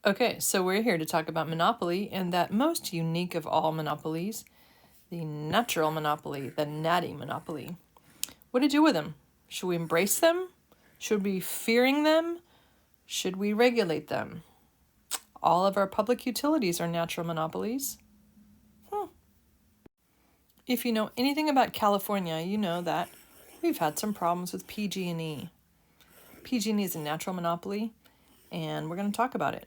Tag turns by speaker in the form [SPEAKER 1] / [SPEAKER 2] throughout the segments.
[SPEAKER 1] Okay, so we're here to talk about monopoly and that most unique of all monopolies, the natural monopoly, the natty monopoly. What to do with them? Should we embrace them? Should we be fearing them? Should we regulate them? All of our public utilities are natural monopolies. If you know anything about California, you know that we've had some problems with PG&E. PG&E is a natural monopoly, and we're going to talk about it.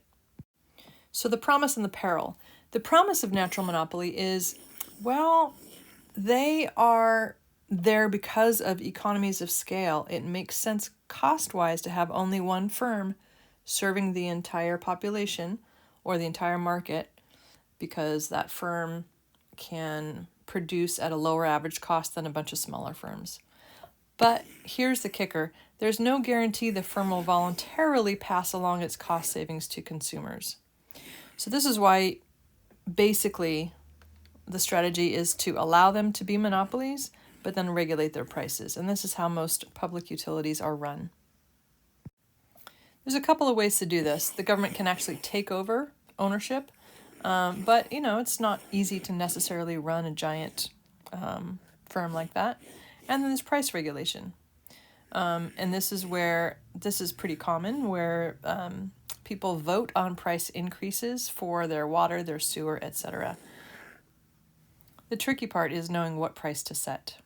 [SPEAKER 1] So the promise and the peril. The promise of natural monopoly is, well, they are there because of economies of scale. It makes sense cost-wise to have only one firm serving the entire population or the entire market because that firm can produce at a lower average cost than a bunch of smaller firms. But here's the kicker. There's no guarantee the firm will voluntarily pass along its cost savings to consumers. So this is why basically the strategy is to allow them to be monopolies, but then regulate their prices. And this is how most public utilities are run. There's a couple of ways to do this. The government can actually take over ownership, but it's not easy to necessarily run a giant firm like that. And then there's price regulation. And this is pretty common, where people vote on price increases for their water, their sewer, etc. The tricky part is knowing what price to set.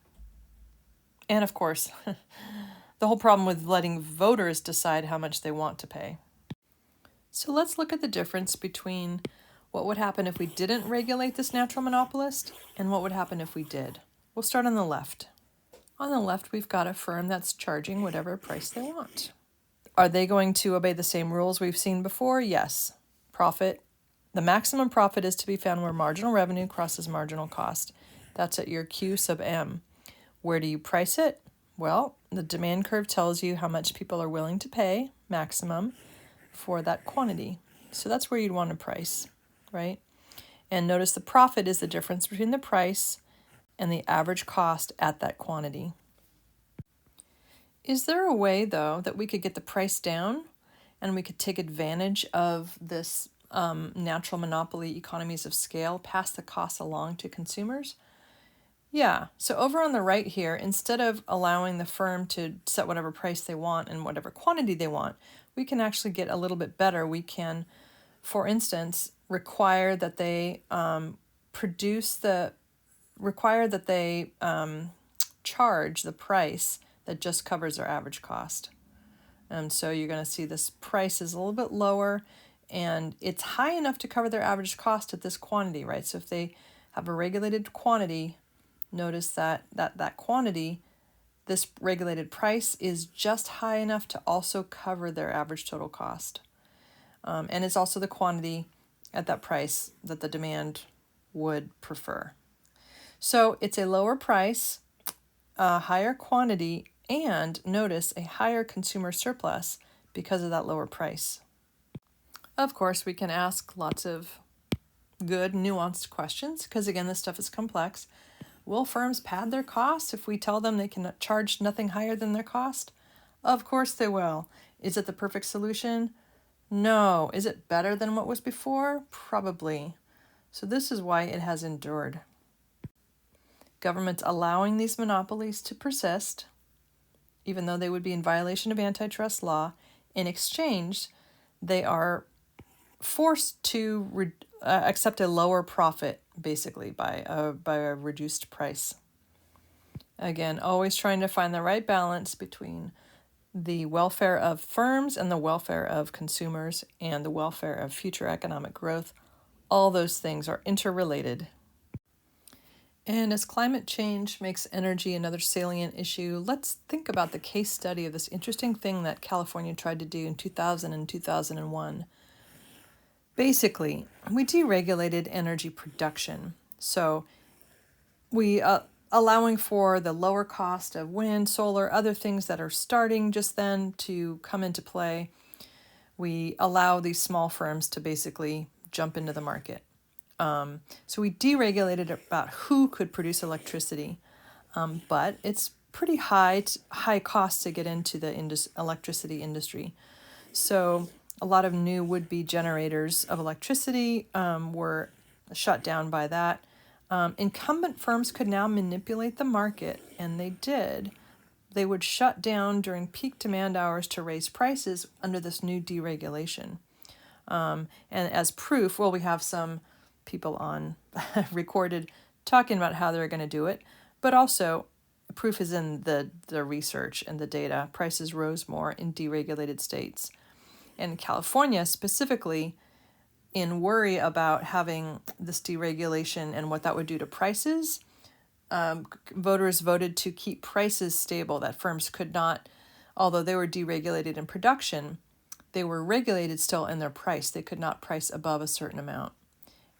[SPEAKER 1] And of course, the whole problem with letting voters decide how much they want to pay. So let's look at the difference between what would happen if we didn't regulate this natural monopolist and what would happen if we did. We'll start on the left. On the left, we've got a firm that's charging whatever price they want. Are they going to obey the same rules we've seen before? Yes. Profit. The maximum profit is to be found where marginal revenue crosses marginal cost. That's at your Q sub M. Where do you price it? Well, the demand curve tells you how much people are willing to pay, maximum, for that quantity. So that's where you'd want to price, right? And notice the profit is the difference between the price and the average cost at that quantity. Is there a way, though, that we could get the price down and we could take advantage of this natural monopoly economies of scale, pass the costs along to consumers? Yeah, so over on the right here, instead of allowing the firm to set whatever price they want and whatever quantity they want, we can actually get a little bit better. We can, for instance, require that they charge the price that just covers their average cost. So you're going to see this price is a little bit lower, and it's high enough to cover their average cost at this quantity, right? So if they have a regulated quantity, notice that quantity, this regulated price is just high enough to also cover their average total cost. And it's also the quantity at that price that the demand would prefer. So it's a lower price, a higher quantity, and notice a higher consumer surplus because of that lower price. Of course, we can ask lots of good, nuanced questions because, again, this stuff is complex. Will firms pad their costs if we tell them they can charge nothing higher than their cost? Of course they will. Is it the perfect solution? No. Is it better than what was before? Probably. So this is why it has endured. Governments allowing these monopolies to persist, even though they would be in violation of antitrust law. In exchange, they are forced to accept a lower profit, basically, by a reduced price. Again, always trying to find the right balance between the welfare of firms and the welfare of consumers and the welfare of future economic growth. All those things are interrelated. And as climate change makes energy another salient issue, let's think about the case study of this interesting thing that California tried to do in 2000 and 2001. Basically, we deregulated energy production. So we allowing for the lower cost of wind, solar, other things that are starting just then to come into play. We allow these small firms to basically jump into the market. So we deregulated about who could produce electricity, but it's pretty high cost to get into the electricity industry. So A lot of new would-be generators of electricity were shut down by that. Incumbent firms could now manipulate the market, and they did. They would shut down during peak demand hours to raise prices under this new deregulation. And as proof, well, we have some people on recorded talking about how they're going to do it, but also proof is in the research and the data. Prices rose more in deregulated states. And California specifically, in worry about having this deregulation and what that would do to prices, voters voted to keep prices stable, that firms could not, although they were deregulated in production, they were regulated still in their price. They could not price above a certain amount.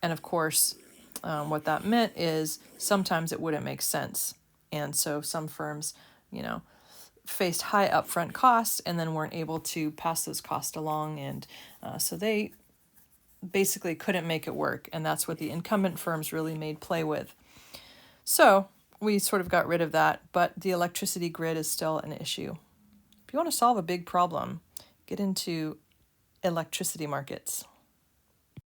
[SPEAKER 1] And of course, what that meant is sometimes it wouldn't make sense. And so some firms, faced high upfront costs and then weren't able to pass those costs along. And so they basically couldn't make it work. And that's what the incumbent firms really made play with. So we sort of got rid of that, but the electricity grid is still an issue. If you want to solve a big problem, get into electricity markets.